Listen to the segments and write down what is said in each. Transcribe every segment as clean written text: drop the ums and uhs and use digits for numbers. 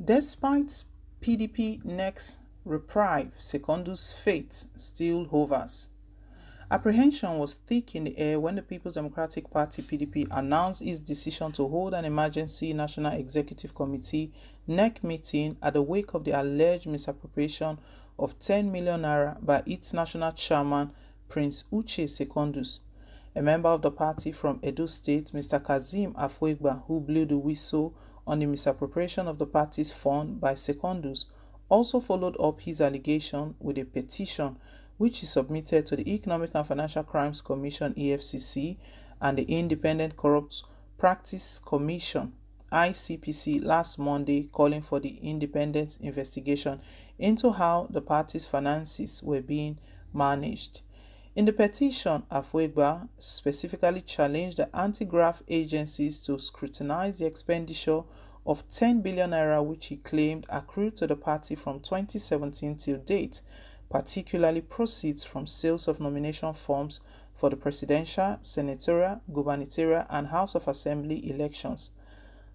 Despite PDP Nec'S Priv, Secondus' fate still hovers. Apprehension was thick in the air when the People's Democratic Party (PDP) announced its decision to hold an emergency National Executive Committee (NEC) meeting at the wake of the alleged misappropriation of 10 million naira by its national chairman, Prince Uche Secondus. A member of the party from Edo State, Mr. Kazeem Afuegba, who blew the whistle on the misappropriation of the party's fund by Secondus, also followed up his allegation with a petition which he submitted to the Economic and Financial Crimes Commission (EFCC) and the Independent Corrupt Practice Commission (ICPC) last Monday, calling for the independent investigation into how the party's finances were being managed. In the petition, Afuegba specifically challenged the anti-graft agencies to scrutinize the expenditure of 10 billion naira which he claimed accrued to the party from 2017 till date, particularly proceeds from sales of nomination forms for the presidential, senatorial, gubernatorial, and House of Assembly elections.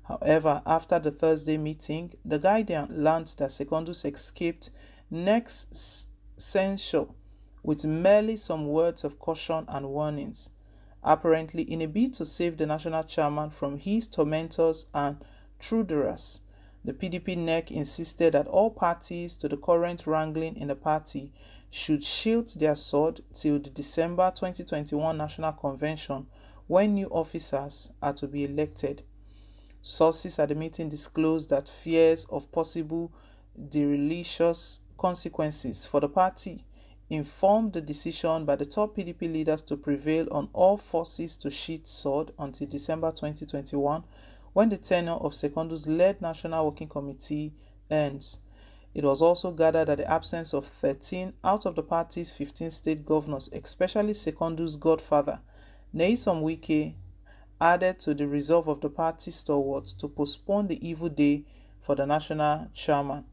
However, after the Thursday meeting, The Guardian learned that Secondus escaped NEC's censure with merely some words of caution and warnings. Apparently, in a bid to save the national chairman from his tormentors and truders, the PDP NEC insisted that all parties to the current wrangling in the party should shield their sword till the December 2021 National Convention, when new officers are to be elected. Sources at the meeting disclosed that fears of possible deleterious consequences for the party informed the decision by the top PDP leaders to prevail on all forces to sheath sword until December 2021, when the tenure of Secondus-led National Working Committee ends. It was also gathered that the absence of 13 out of the party's 15 state governors, especially Secondus' godfather, Nec'S Uche, added to the resolve of the party stalwarts to postpone the evil day for the national chairman.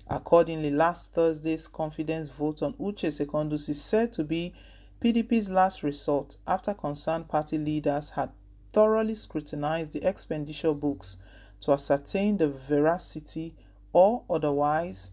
Accordingly, last Thursday's confidence vote on Uche Secondus is said to be PDP's last resort after concerned party leaders had thoroughly scrutinized the expenditure books to ascertain the veracity or otherwise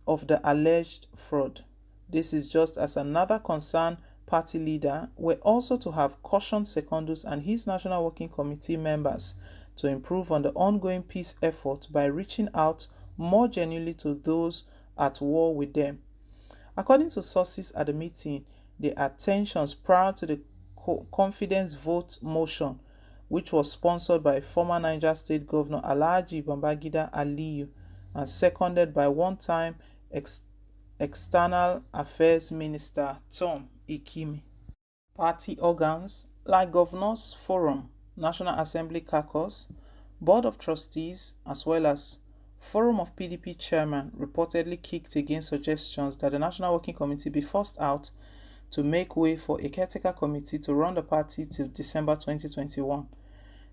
of the alleged fraud. This is just as another concerned party leader were also to have cautioned Secondus and his National Working Committee members to improve on the ongoing peace effort by reaching out more genuinely to those at war with them. According to sources at the meeting, the attentions prior to the confidence vote motion, which was sponsored by former Niger State Governor Alhaji Babangida Aliyu and seconded by one-time External Affairs Minister Tom Ikimi. Party organs like Governors Forum, National Assembly Caucus, Board of Trustees, as well as Forum of PDP chairman reportedly kicked against suggestions that the National Working Committee be forced out to make way for a caretaker committee to run the party till December 2021.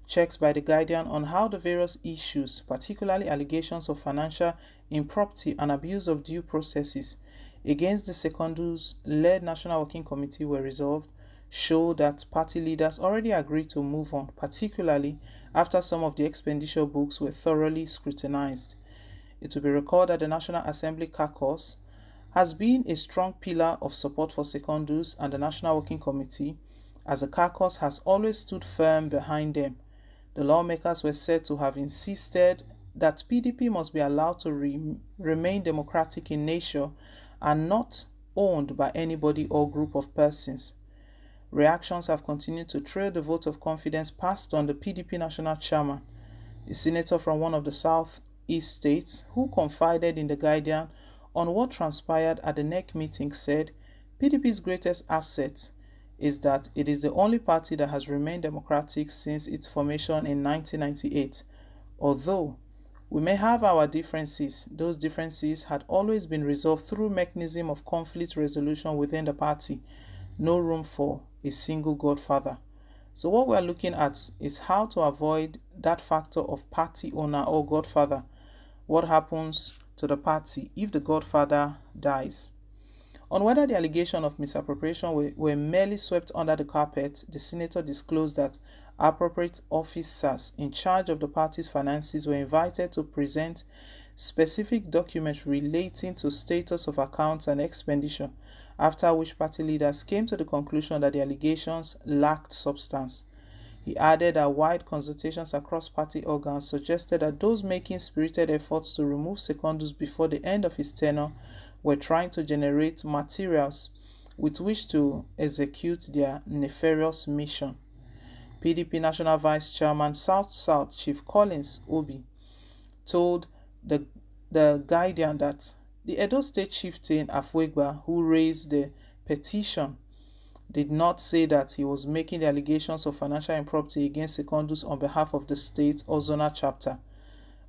Checks by The Guardian on how the various issues, particularly allegations of financial impropriety and abuse of due processes against the Secondus-led National Working Committee were resolved, show that party leaders already agreed to move on, particularly after some of the expenditure books were thoroughly scrutinized. It will be recalled that the National Assembly Caucus has been a strong pillar of support for Secondus and the National Working Committee, as the caucus has always stood firm behind them. The lawmakers were said to have insisted that PDP must be allowed to remain democratic in nature and not owned by anybody or group of persons. Reactions have continued to trail the vote of confidence passed on the PDP national chairman. A senator from one of the southeast states, who confided in The Guardian on what transpired at the NEC meeting, said PDP's greatest asset is that it is the only party that has remained democratic since its formation in 1998. Although we may have our differences, those differences had always been resolved through mechanism of conflict resolution within the party. No room for a single godfather. So what we are looking at is how to avoid that factor of party owner or godfather. What happens to the party if the godfather dies? On whether the allegation of misappropriation were merely swept under the carpet, the senator disclosed that Appropriate officers in charge of the party's finances were invited to present specific documents relating to status of accounts and expenditure, after which party leaders came to the conclusion that the allegations lacked substance. He added that wide consultations across party organs suggested that those making spirited efforts to remove Secondus before the end of his tenure were trying to generate materials with which to execute their nefarious mission. PDP National Vice Chairman South Chief Collins Obi told the Guardian that the Edo State chieftain Afuegba, who raised the petition, did not say that he was making the allegations of financial impropriety against Secondus on behalf of the state or zonal chapter.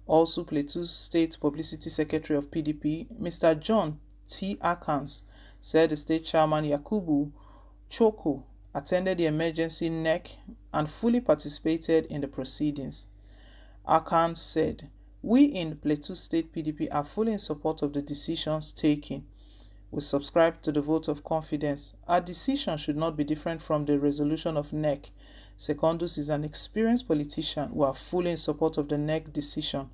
Also, Plateau State Publicity Secretary of PDP, Mr. John T. Akans, said the state chairman Yakubu Choko attended the emergency NEC and fully participated in the proceedings. Akans said, "We in Plateau State PDP are fully in support of the decisions taken. We subscribe to the vote of confidence. Our decision should not be different from the resolution of NEC. Secondus is an experienced politician. We are fully in support of the NEC decision."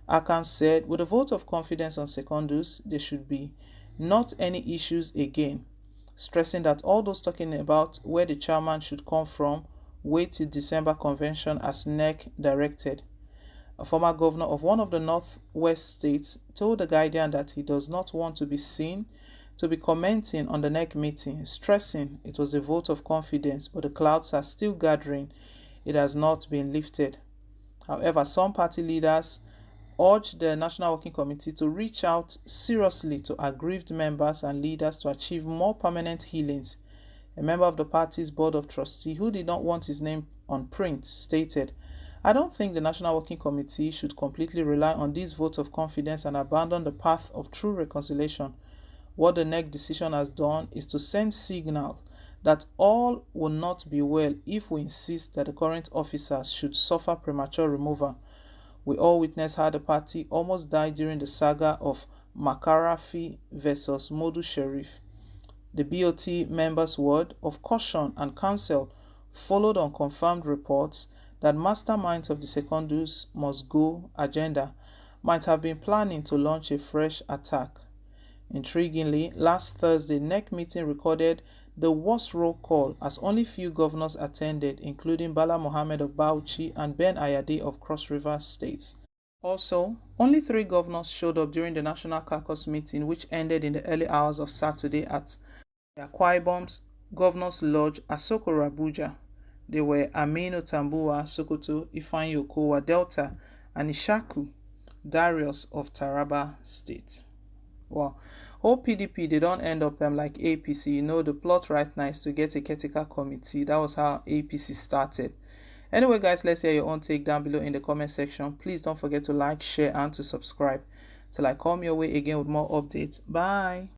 Akans said, "With a vote of confidence on Secondus, there should be not any issues again," stressing that all those talking about where the chairman should come from wait till December convention as NEC directed. A former governor of one of the northwest states told the Guardian that he does not want to be seen to be commenting on the NEC meeting, stressing it was a vote of confidence, but the clouds are still gathering. It has not been lifted. However, some party leaders urged the National Working Committee to reach out seriously to aggrieved members and leaders to achieve more permanent healings. A member of the party's board of trustees, who did not want his name on print, stated, "I don't think the National Working Committee should completely rely on this vote of confidence and abandon the path of true reconciliation. What the NEC decision has done is to send signals that all will not be well if we insist that the current officers should suffer premature removal. We all witnessed how the party almost died during the saga of Makarafi versus Modu Sheriff. The BOT members' word of caution and counsel followed on confirmed reports that masterminds of the Secondus must go agenda might have been planning to launch a fresh attack. Intriguingly, last Thursday, NEC meeting recorded the worst roll call as only few governors attended, including Bala Mohammed of Bauchi and Ben Ayade of Cross River States. Also, only 3 governors showed up during the National Caucus meeting, which ended in the early hours of Saturday at the Akwa Ibom's Governor's Lodge, Asokoro, Abuja. They were Aminu Tambuwa, Sokoto, Ifeanyi Okowa, Delta, and Ishaku Darius of Taraba State. Well, hope PDP, they don't end up like APC. You know, the plot right now is to get a caretaker committee. That was how APC started. Anyway, guys, let's hear your own take down below in the comment section. Please don't forget to like, share, and to subscribe. Till I come your way again with more updates. Bye.